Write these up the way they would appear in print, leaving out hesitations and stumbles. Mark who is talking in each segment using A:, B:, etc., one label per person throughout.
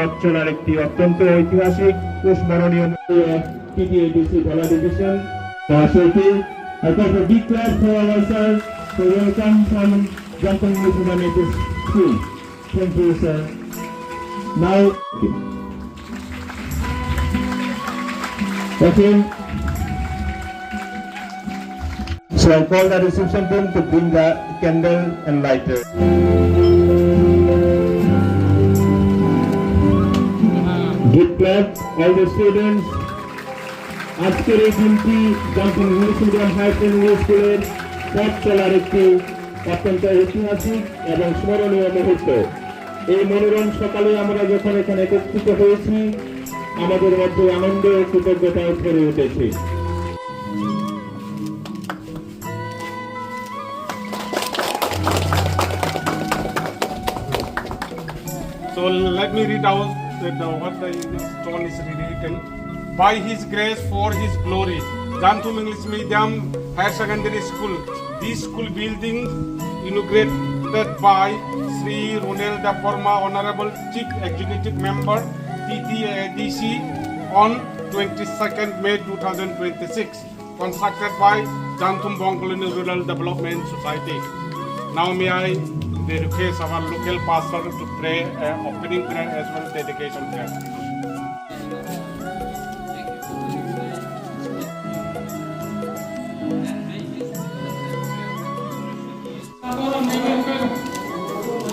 A: পথ চলার একটি অত্যন্ত ঐতিহাসিক ও স্মরণীয় PTADC Bala Division. I got a big clap for our sir to welcome from Jampang English Medium School. Thank you, sir. Now, okay. So I call the reception team to bring the candle and lighter. Give clap all the students. আজকের এই দিনটি jumping English medium high secondary স্কুলের পথ চলার একটি অত্যন্ত ঐতিহাসিক এবং স্মরণীয় মুহূর্ত। এই মনোরম সকালে আমরা যখন এখানে একত্রিত হয়েছি, আমাদের মধ্যে আনন্দ ও কৃতজ্ঞতা ভরে উঠেছে।
B: So let me read out what the stone is written. By His grace, for His glory, Jantum English Medium Higher Secondary School. This school building inaugurated by Sri Runel Daporma, Honorable Chief Executive Member, PTADC, on 22nd May 2026. Constructed by Jantum Bongkoloni Rural Development Society. Now may I request our local pastor to pray opening prayer as well as dedication prayer.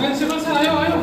C: Principal sir आयो आयो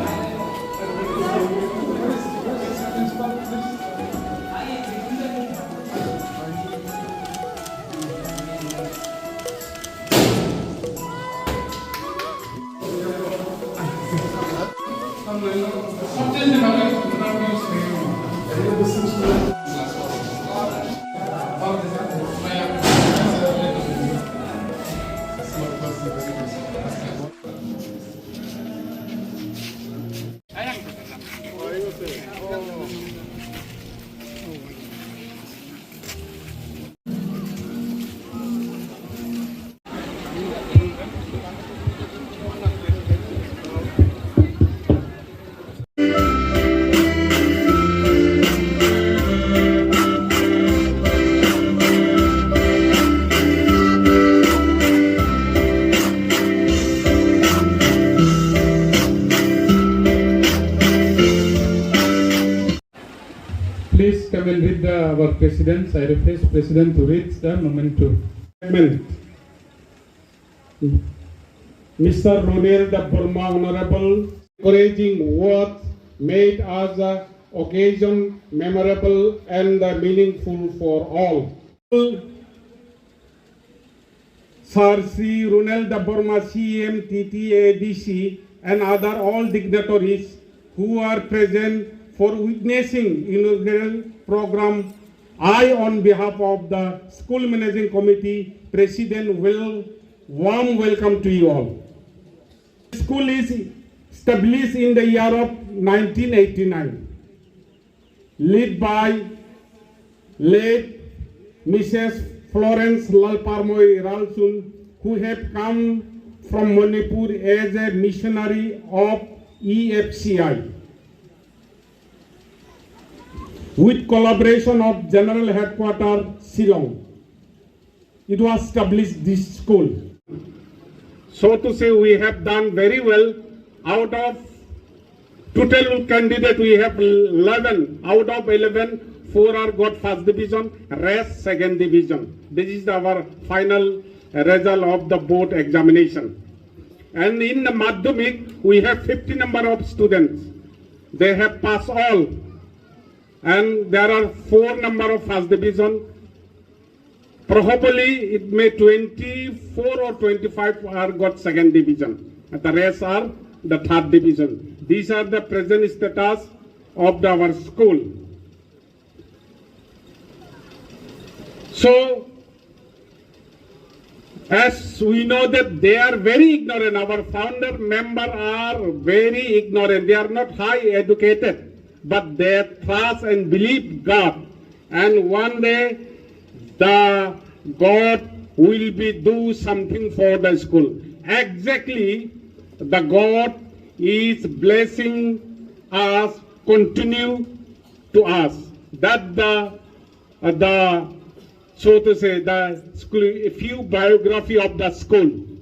D: Please come and read our president. I request president to read the memento.
B: Mr. Runel Daporma, Honorable, encouraging words made as the occasion memorable and meaningful for all. Sir Sri Runel Daporma, CM, TTADC, and other all dignitaries who are present for witnessing inaugural program. I, on behalf of the School Managing Committee, President, will warm welcome to you all. The school is established in the year of 1989, led by late Mrs. Florence Lalparmoy Ralsun, who have come from Manipur as a missionary of EFCI. With collaboration of General Headquarters, Shillong, it was established this school. So to say, we have done very well. Out of total candidate, we have 11. Out of 11, 4 are got first division, rest second division. This is our final result of the board examination. And in the Madhyamik, we have 50 number of students. They have passed all. And there are 4 number of first division. Probably it may 24 or 25 are got second division. And the rest are the third division. These are the present status of our school. So, as we know that they are very ignorant, our founder member are very ignorant. They are not high educated, but they trust and believe God. And one day, the God will be do something for the school. Exactly, the God is blessing us continue to us. That the so to say the school, a few biography of the school.